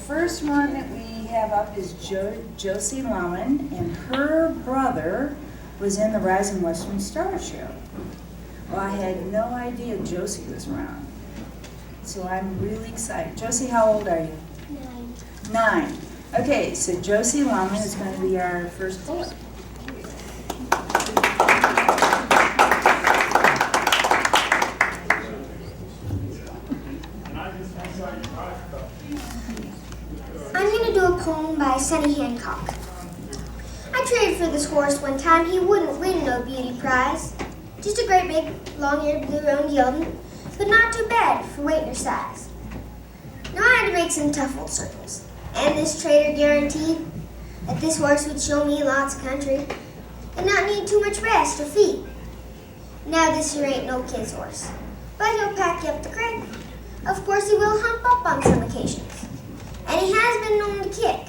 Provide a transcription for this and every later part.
first one that we have up is Josie Lauman, and her brother was in the Rising Western Star show. Well, I had no idea Josie was around, so I'm really excited. Josie, how old are you? 9. 9. Okay, so Josie Lauman is going to be our first poet. I'm going to do a poem by Sonny Hancock. I traded for this horse one time. He wouldn't win no beauty prize. Just a great big, long-eared blue-roan gelding, but not too bad for weight or size. Now I had to make some tough old circles, and this trader guaranteed that this horse would show me lots of country and not need too much rest or feed. Now this here ain't no kid's horse, but he'll pack you up the creek. Of course he will hump up on some occasions, and he has been known to kick.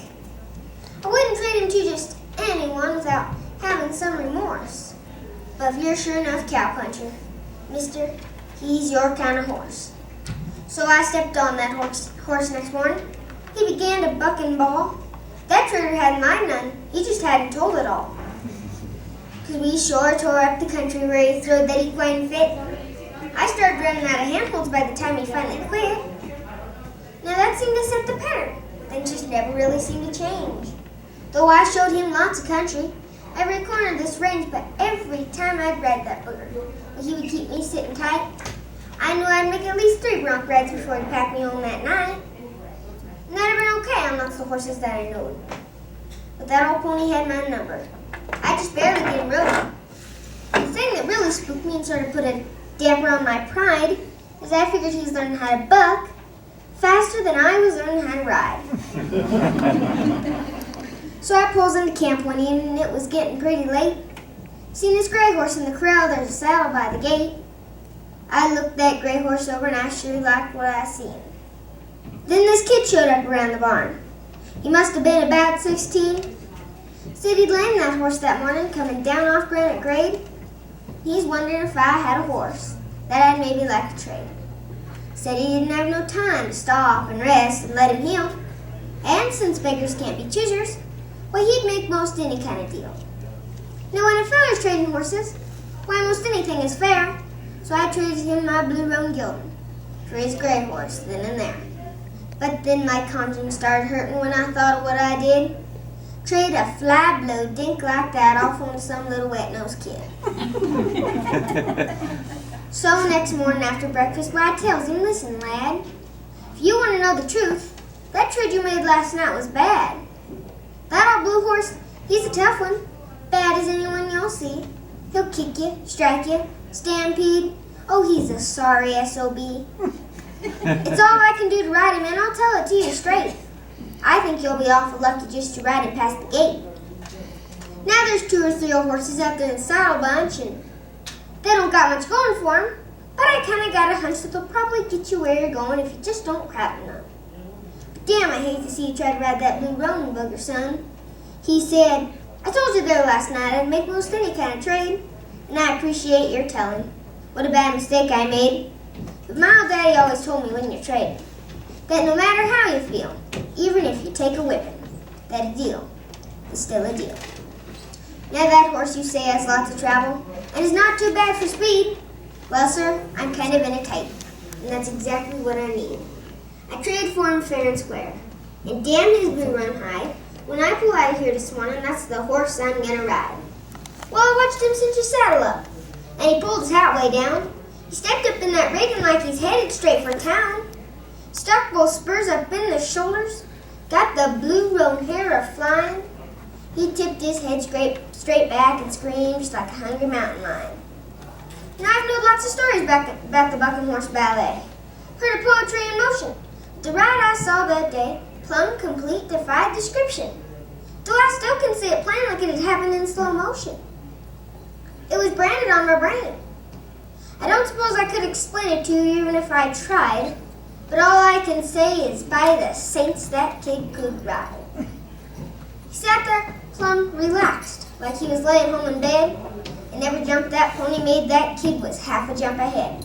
I wouldn't trade him to just anyone without having some remorse. But if you're sure enough cowpuncher, mister, he's your kind of horse. So I stepped on that horse next morning. He began to buck and bawl. That trader hadn't mind none, he just hadn't told it all. 'Cause we sure tore up the country where he throwed that equine fit. I started running out of handholds by the time he finally quit. Now that seemed to set the pattern. Things just never really seemed to change. Though I showed him lots of country, every corner of this range, but every time I'd ride that booger, he would keep me sitting tight. I knew I'd make at least 3 bronc rides before he'd pack me home that night. And that'd have been okay on lots of horses that I knowed. But that old pony had my number. I just barely get him rode. The thing that really spooked me and sort of put a damper on my pride is I figured he was learning how to buck faster than I was learning how to ride. So I pulls into camp one evening and it was getting pretty late. Seen this gray horse in the corral, there's a saddle by the gate. I looked that gray horse over and I sure liked what I seen. Then this kid showed up around the barn. He must have been about 16. Said he'd lamed that horse that morning coming down off Granite Grade. He's wondering if I had a horse that I'd maybe like to trade. Said he didn't have no time to stop and rest and let him heal. And since beggars can't be choosers, well, he'd make most any kind of deal. Now, when a feller's trading horses, why, most anything is fair. So I traded him my blue-roan gelding for his gray horse then and there. But then my conscience started hurting when I thought of what I did. Trade a fly-blow dink like that off on some little wet-nosed kid. So next morning after breakfast, I tells him, listen, lad, if you want to know the truth, that trade you made last night was bad. That old blue horse, he's a tough one, bad as anyone you'll see. He'll kick you, strike you, stampede. Oh, he's a sorry SOB. It's all I can do to ride him, and I'll tell it to you straight. I think you'll be awful lucky just to ride him past the gate. Now there's 2 or 3 old horses out there in the saddle bunch, and they don't got much going for them, but I kind of got a hunch that they'll probably get you where you're going if you just don't crowd enough. Damn, I hate to see you try to ride that blue roan bugger, son. He said, I told you there last night I'd make most any kind of trade, and I appreciate your telling. What a bad mistake I made. But my old daddy always told me when you're trading, that no matter how you feel, even if you take a whipping, that a deal is still a deal. Now that horse you say has lots of travel, and is not too bad for speed, well, sir, I'm kind of in a tight, and that's exactly what I need. I traded for him fair and square, and damn his blue run hide, when I pull out of here this morning, that's the horse I'm gonna ride. Well, I watched him cinch his saddle up, and he pulled his hat way down. He stepped up in that rigging like he's headed straight for town. Stuck both spurs up in the shoulders, got the blue roan hair a-flying. He tipped his head straight back and screamed just like a hungry mountain lion. Now I've known lots of stories about the bucking horse ballet. Heard of poetry in motion. The ride I saw that day, plumb complete, defied description. Though I still can see it plain like it had happened in slow motion. It was branded on my brain. I don't suppose I could explain it to you even if I tried, but all I can say is by the saints that kid could ride. He sat there plumb relaxed, like he was laying home in bed, and every jump that pony made, that kid was half a jump ahead.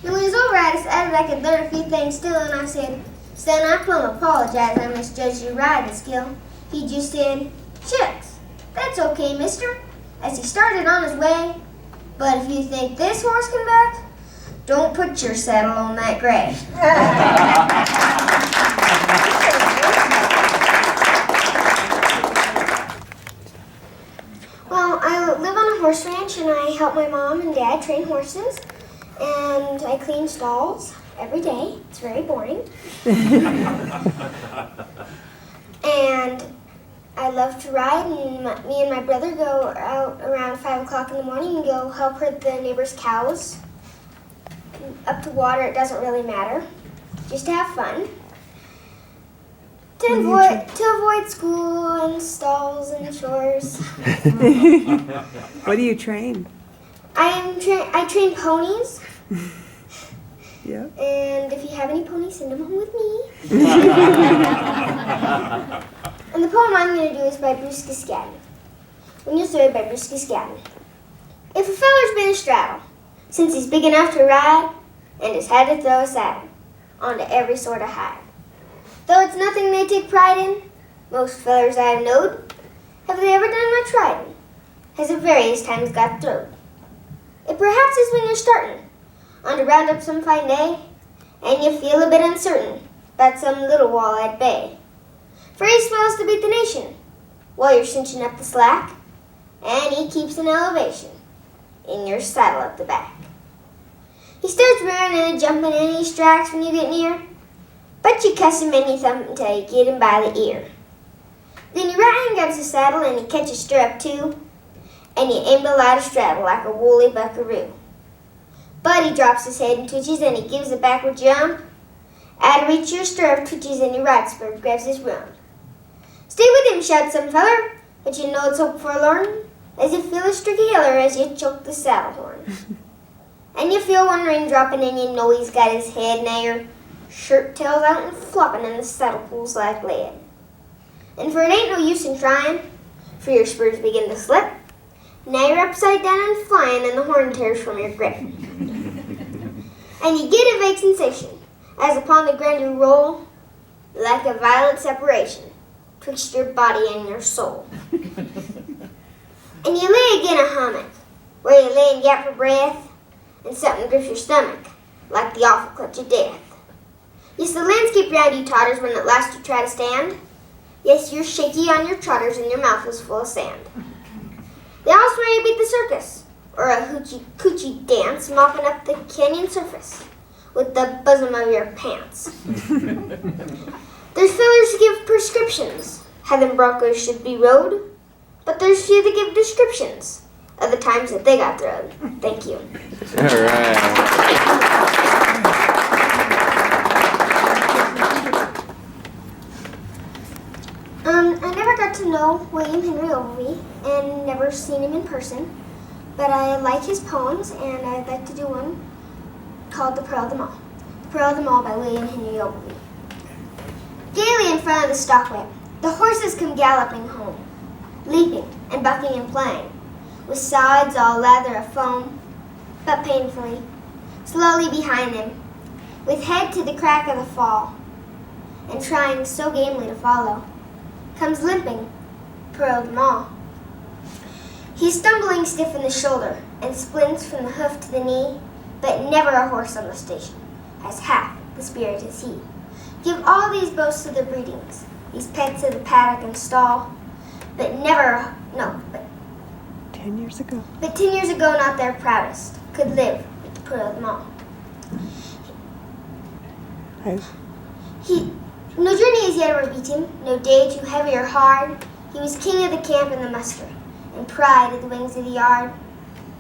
And when it was over, I decided I could learn a few things still, and I said, So then I told him apologize, I misjudged your riding skill. He just said, "Shucks, that's okay, mister," as he started on his way. "But if you think this horse can back, don't put your saddle on that gray." Well, I live on a horse ranch and I help my mom and dad train horses. And I clean stalls every day. It's very boring. And I love to ride, and me and my brother go out around 5 o'clock in the morning and go help herd the neighbors' cows. Up to water, it doesn't really matter. Just to have fun. To avoid school and stalls and chores. What do you train? I train ponies. Yeah. And if you have any ponies, send them home with me. And the poem I'm going to do is by Bruce Cascadden. When you're third by Bruce Cascadden. If a feller's been astraddle, since he's big enough to ride, and has had to throw a saddle onto every sort of hide. Though it's nothing they take pride in, most fellers I have knowed, have they ever done much riding, has at various times got throwed. It perhaps is when you're starting on to round up some fine day, and you feel a bit uncertain about some little wall-eyed bay. For he swells to beat the nation, while you're cinching up the slack, and he keeps an elevation in your saddle up the back. He starts rearing and a-jumping and he strikes when you get near, but you cuss him and you thump until you get him by the ear. Then your right hand grabs the saddle and you catch a stirrup too, and you aim to light a straddle like a woolly buckaroo. But he drops his head and twitches and he gives a backward jump. Out of reach your stirrup twitches and your right spur grabs his rump. "Stay with him," shouts some feller, but you know it's hope forlorn, as you feel a streaky yeller as you choke the saddle horn. And you feel one ring dropping and you know he's got his head, now your shirt tails out and flopping and the saddle pulls like lead. And for it ain't no use in trying, for your spurs begin to slip. Now you're upside down and flying and the horn tears from your grip. And you get a vague sensation, as upon the ground you roll, like a violent separation twixt your body and your soul. And you lay again a hummock, where you lay and gap for breath, and something grips your stomach, like the awful clutch of death. Yes, the landscape round you totters when at last you try to stand. Yes, you're shaky on your trotters and your mouth is full of sand. They all swear you beat the circus, or a hoochie-coochie dance, mopping up the canyon surface with the bosom of your pants. There's fillers who give prescriptions how them broncos should be rode, but there's few that give descriptions of the times that they got throwed. Thank you. All right. I never got to know William Henry Ogilvy and never seen him in person, but I like his poems and I'd like to do one called The Pearl of the Mall. The Pearl of the Mall by William Henry Ogilvy. Gaily in front of the stock whip, the horses come galloping home, leaping and bucking and playing, with sides all lather of foam, but painfully, slowly behind them, with head to the crack of the fall, and trying so gamely to follow, comes limping, Pearl of the Mall. He's stumbling stiff in the shoulder, and splints from the hoof to the knee, but never a horse on the station has half the spirit as he. Give all these boasts of their breedings, these pets of the paddock and stall, but 10 years ago. But 10 years ago, not their proudest could live with the Pearl of the Mall. No journey has yet overbeat him, no day too heavy or hard. He was king of the camp and the muster, and pride of the wings of the yard.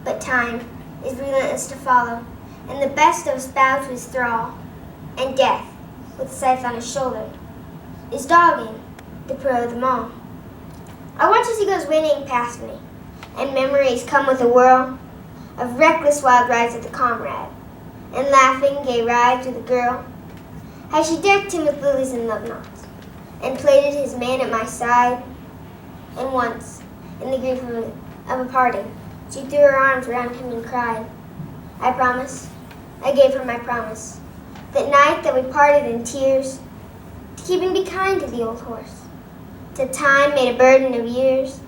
But time is relentless to follow, and the best of us bow to his thrall. And death, with scythe on his shoulder, is dogging the Pearl of the Mall. I watch as he goes whinnying past me, and memories come with a whirl of reckless wild rides with the comrade, and laughing gay rides with the girl. How she decked him with lilies and love knots, and plaited his man at my side. And once, in the grief of a parting, she threw her arms around him and cried. I gave her my promise, that night that we parted in tears, keeping be kind to the old horse, to time made a burden of years,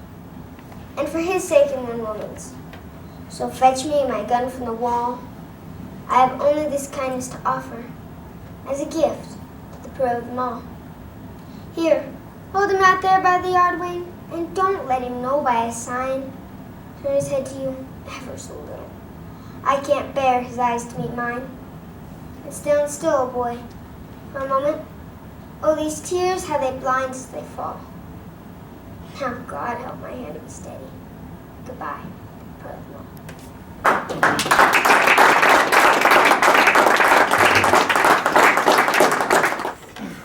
and for his sake and one woman's. So fetch me my gun from the wall. I have only this kindness to offer, as a gift to the pro of them all. Here, hold him out there by the yard wing, and don't let him know by a sign. Turn his head to you ever so little. I can't bear his eyes to meet mine. And stand still, oh boy, for a moment. Oh, these tears, how they blind as they fall. Now God help my hand to be steady. Goodbye, pro of them all.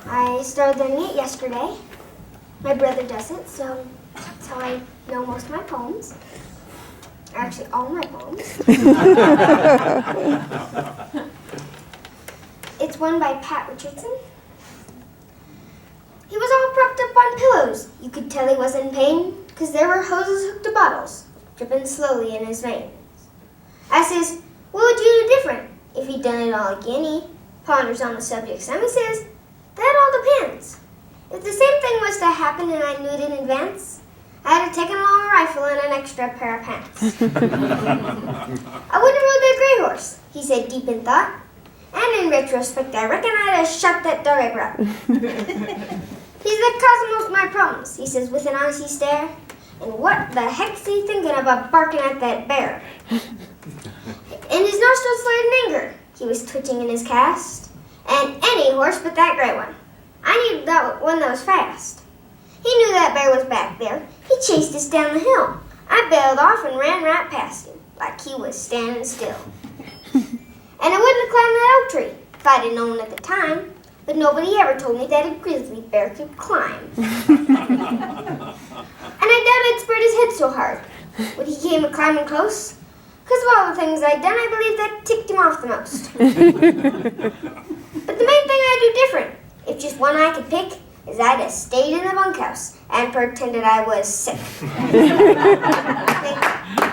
I started learning it yesterday. My brother does it, so that's how I know most of my poems. Or actually, all my poems. It's one by Pat Richardson. He was all propped up on pillows. You could tell he was in pain, because there were hoses hooked to bottles, dripping slowly in his veins. I says, what would you do different if he'd done it all again? He ponders on the subject some. He says, that all depends. If the same thing was to happen and I knew it in advance, I'd have taken along a rifle and an extra pair of pants. I wouldn't have rode that gray horse, he said deep in thought. And in retrospect, I reckon I'd have shot that dog I brought. He's the cause of most of my problems, he says with an icy stare. And what the heck's he thinking about barking at that bear? And his nostrils flared in anger. He was twitching in his cast. And any horse but that gray one. I needed that one that was fast. He knew that bear was back there. He chased us down the hill. I bailed off and ran right past him, like he was standing still. And I wouldn't have climbed that oak tree if I'd have known at the time, but nobody ever told me that a grizzly bear could climb. And I doubt I'd spurred his head so hard when he came a-climbing close, because of all the things I'd done, I believe that ticked him off the most. But the main thing I'd do different, if just one I could pick, is I'd have stayed in the bunkhouse and pretended I was sick. Thank you.